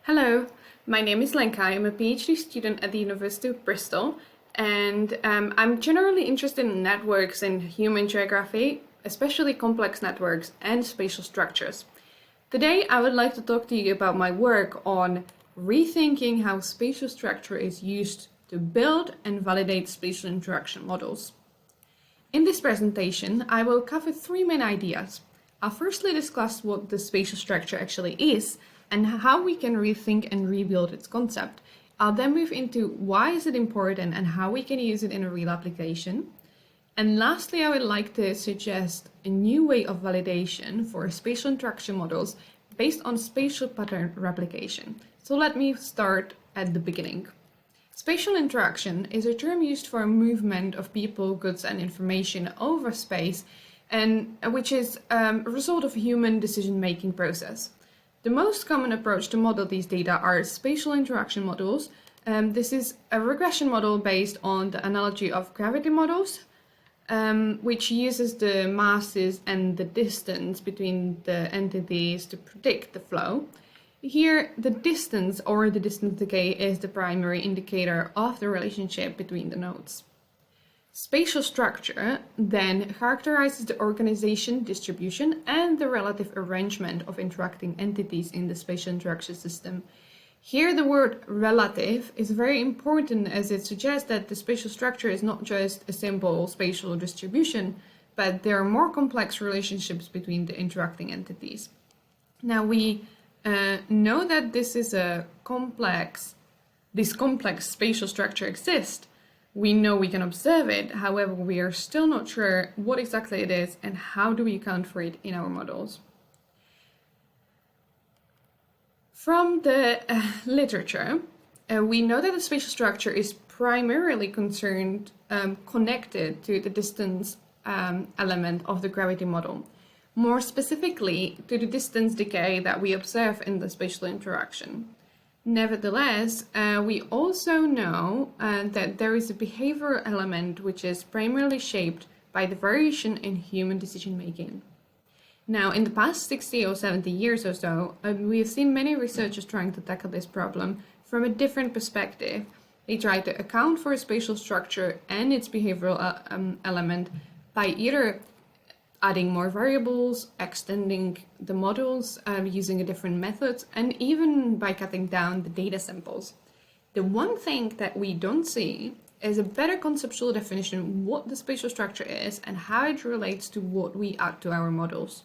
Hello, my name is Lenka. I'm a PhD student at the University of Bristol, and I'm generally interested in networks and human geography, especially complex networks and spatial structures. Today, I would like to talk to you about my work on rethinking how spatial structure is used to build and validate spatial interaction models. In this presentation, I will cover three main ideas. I'll firstly discuss what the spatial structure actually is and how we can rethink and rebuild its concept. I'll then move into why is it important and how we can use it in a real application. And lastly, I would like to suggest a new way of validation for spatial interaction models based on spatial pattern replication. So let me start at the beginning. Spatial interaction is a term used for a movement of people, goods, and information over space, and which is a result of a human decision-making process. The most common approach to model these data are spatial interaction models. This is a regression model based on the analogy of gravity models, which uses the masses and the distance between the entities to predict the flow. Here, the distance or the distance decay is the primary indicator of the relationship between the nodes. Spatial structure then characterizes the organization, distribution, and the relative arrangement of interacting entities in the spatial interaction system. Here, the word relative is very important as it suggests that the spatial structure is not just a simple spatial distribution, but there are more complex relationships between the interacting entities. Now, we know that this complex spatial structure exists. We know we can observe it, however, we are still not sure what exactly it is and how do we account for it in our models. From the literature, we know that the spatial structure is primarily connected to the distance element of the gravity model. More specifically, to the distance decay that we observe in the spatial interaction. Nevertheless, we also know that there is a behavioral element which is primarily shaped by the variation in human decision-making. Now, in the past 60 or 70 years or so, we have seen many researchers trying to tackle this problem from a different perspective. They try to account for a spatial structure and its behavioral element by either adding more variables, extending the models using a different methods, and even by cutting down the data samples. The one thing that we don't see is a better conceptual definition of what the spatial structure is and how it relates to what we add to our models.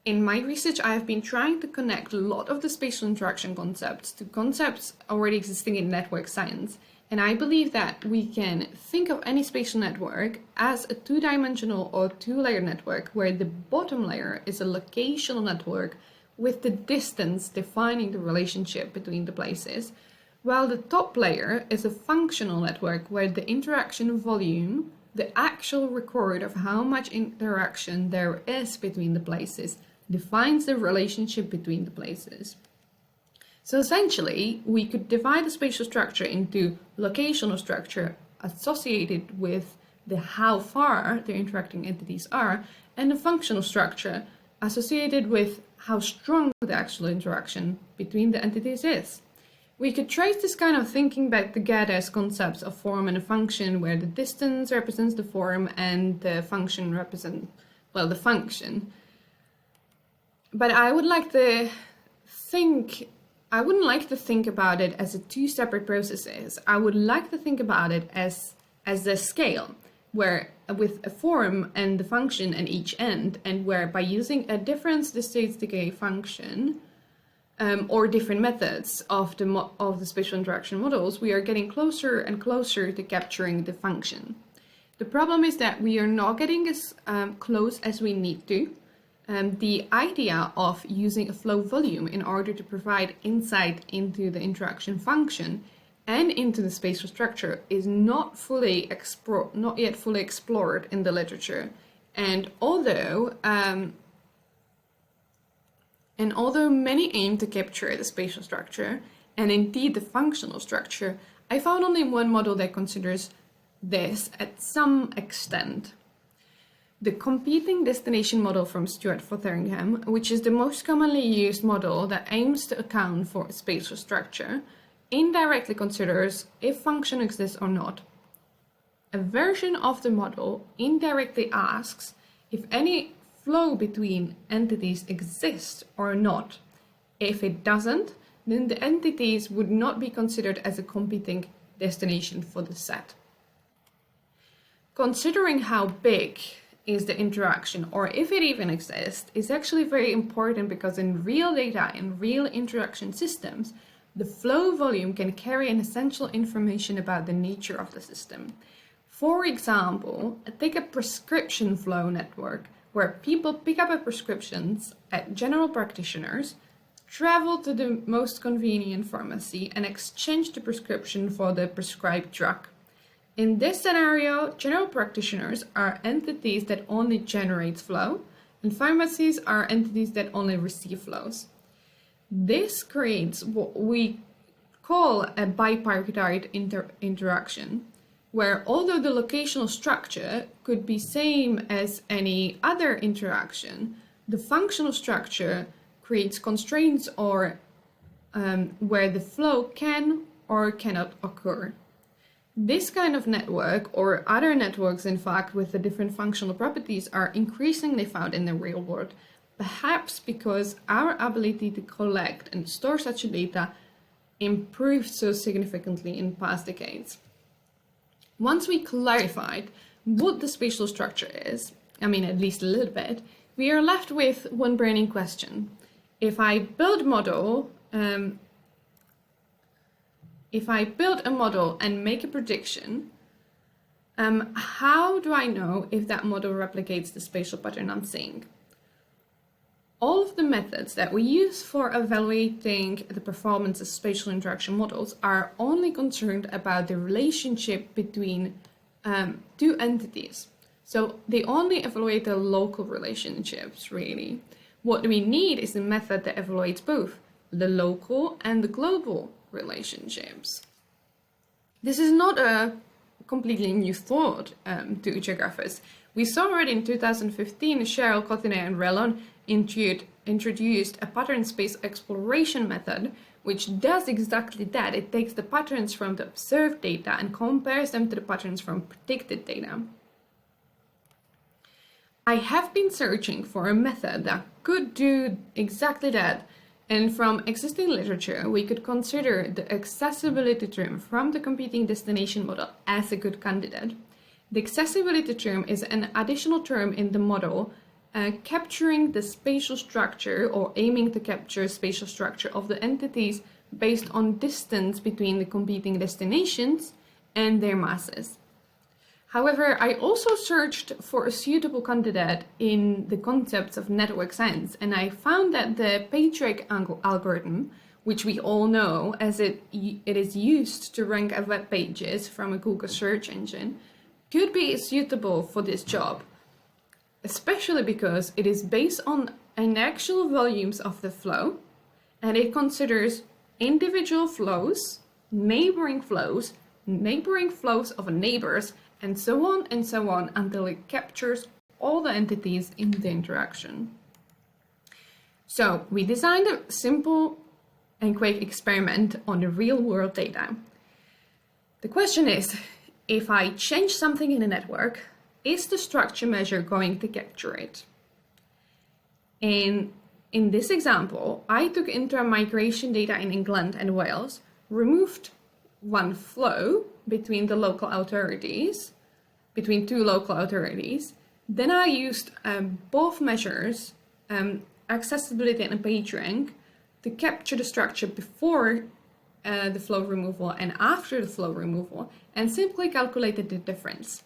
In my research, I have been trying to connect a lot of the spatial interaction concepts to concepts already existing in network science. And I believe that we can think of any spatial network as a two-dimensional or two-layer network where the bottom layer is a locational network with the distance defining the relationship between the places, while the top layer is a functional network where the interaction volume, the actual record of how much interaction there is between the places, defines the relationship between the places. So essentially, we could divide the spatial structure into locational structure associated with the how far the interacting entities are, and a functional structure associated with how strong the actual interaction between the entities is. We could trace this kind of thinking back together as concepts of form and a function, where the distance represents the form and the function represents, well, the function. But I wouldn't like to think about it as two separate processes. I would like to think about it as a scale, where with a form and the function at each end, and where by using a difference the state decay function or different methods of the spatial interaction models, we are getting closer and closer to capturing the function. The problem is that we are not getting as close as we need to. The idea of using a flow volume in order to provide insight into the interaction function and into the spatial structure is not yet fully explored in the literature. And although many aim to capture the spatial structure and indeed the functional structure, I found only one model that considers this at some extent. The competing destination model from Stuart Fotheringham, which is the most commonly used model that aims to account for spatial structure, indirectly considers if function exists or not. A version of the model indirectly asks if any flow between entities exists or not. If it doesn't, then the entities would not be considered as a competing destination for the set. Considering how big is the interaction, or if it even exists, is actually very important because in real data, in real interaction systems, the flow volume can carry an essential information about the nature of the system. For example, take a prescription flow network where people pick up prescriptions at general practitioners, travel to the most convenient pharmacy, and exchange the prescription for the prescribed drug. In this scenario, general practitioners are entities that only generate flow, and pharmacies are entities that only receive flows. This creates what we call a bipartite interaction, where although the locational structure could be same as any other interaction, the functional structure creates constraints or where the flow can or cannot occur. This kind of network, or other networks in fact with the different functional properties, are increasingly found in the real world, perhaps because our ability to collect and store such data improved so significantly in past decades. Once we clarified what the spatial structure is, at least a little bit, we are left with one burning question. If I build a model and make a prediction, how do I know if that model replicates the spatial pattern I'm seeing? All of the methods that we use for evaluating the performance of spatial interaction models are only concerned about the relationship between two entities. So they only evaluate the local relationships, really. What we need is a method that evaluates both the local and the global relationships. This is not a completely new thought to geographers. We saw already in 2015, Cheryl, Cotinet, and Rellon introduced a pattern space exploration method, which does exactly that. It takes the patterns from the observed data and compares them to the patterns from predicted data. I have been searching for a method that could do exactly that, and from existing literature, we could consider the accessibility term from the competing destination model as a good candidate. The accessibility term is an additional term in the model capturing the spatial structure, or aiming to capture spatial structure of the entities based on distance between the competing destinations and their masses. However, I also searched for a suitable candidate in the concepts of network science, and I found that the PageRank algorithm, which we all know as it is used to rank web pages from a Google search engine, could be suitable for this job, especially because it is based on an actual volumes of the flow, and it considers individual flows, neighboring flows of neighbors, and so on until it captures all the entities in the interaction. So we designed a simple and quick experiment on the real world data. The question is, if I change something in a network, is the structure measure going to capture it? And in this example, I took intra-migration data in England and Wales, removed one flow between two local authorities. Then I used both measures, accessibility and PageRank, to capture the structure before the flow removal and after the flow removal, and simply calculated the difference.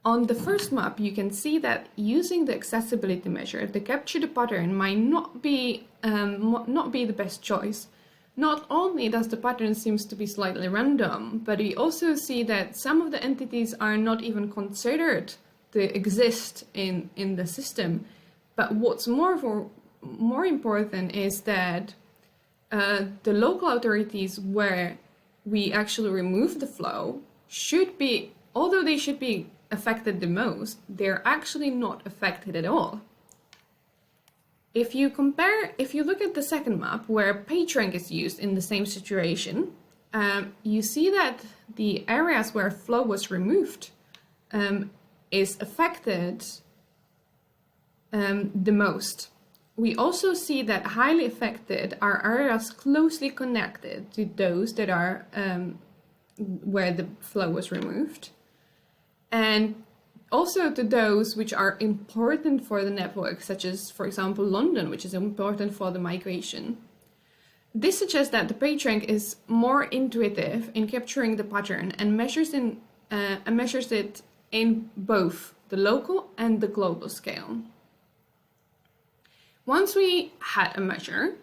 On the first map, you can see that using the accessibility measure to capture the pattern might not be the best choice. Not only does the pattern seems to be slightly random, but we also see that some of the entities are not even considered to exist in the system. But what's more important is that the local authorities where we actually remove the flow should be, although they should be affected the most, they're actually not affected at all. If you look at the second map where PageRank is used in the same situation, you see that the areas where flow was removed is affected the most. We also see that highly affected are areas closely connected to those that are where the flow was removed, and also to those which are important for the network, such as, for example, London, which is important for the migration. This suggests that the PageRank is more intuitive in capturing the pattern and measures it in both the local and the global scale. Once we had a measure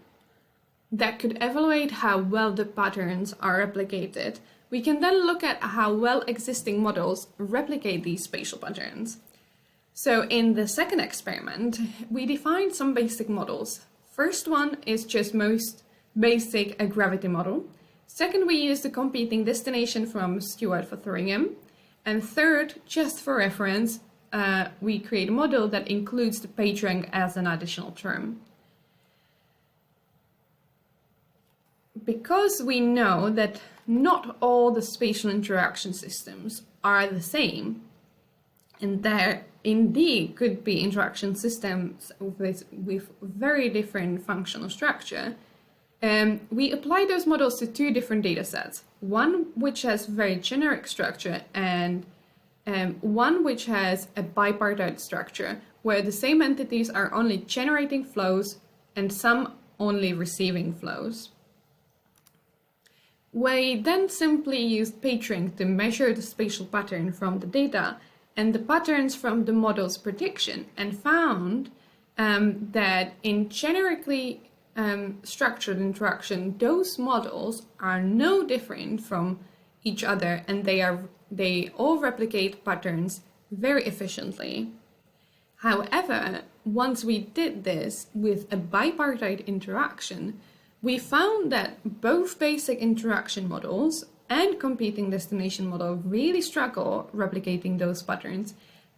that could evaluate how well the patterns are replicated, we can then look at how well existing models replicate these spatial patterns. So in the second experiment, we defined some basic models. First one is just most basic a gravity model. Second, we used the competing destination from Stewart for Thüringen. And third, just for reference, we create a model that includes the PageRank as an additional term. Because we know that not all the spatial interaction systems are the same, and there indeed could be interaction systems with very different functional structure, we apply those models to two different data sets. One which has very generic structure and one which has a bipartite structure, where the same entities are only generating flows and some only receiving flows. We then simply used PageRank to measure the spatial pattern from the data and the patterns from the model's prediction, and found that in generically structured interaction, those models are no different from each other, and they all replicate patterns very efficiently. However, once we did this with a bipartite interaction, we found that both basic interaction models and competing destination model really struggle replicating those patterns,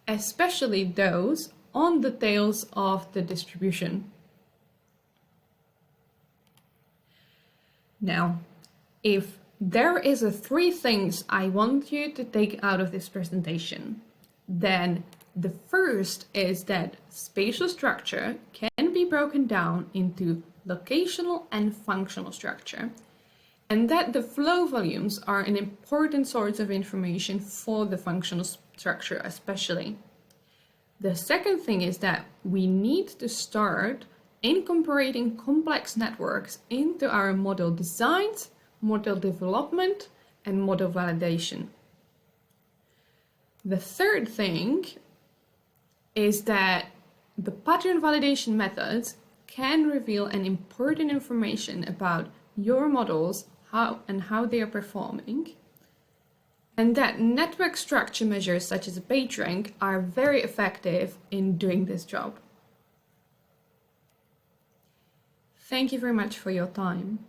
especially those on the tails of the distribution. Now, if there is three things I want you to take out of this presentation, then the first is that spatial structure can be broken down into locational and functional structure, and that the flow volumes are an important source of information for the functional structure especially. The second thing is that we need to start incorporating complex networks into our model designs, model development, and model validation. The third thing is that the pattern validation methods can reveal an important information about your models, how they are performing, and that network structure measures such as PageRank are very effective in doing this job. Thank you very much for your time.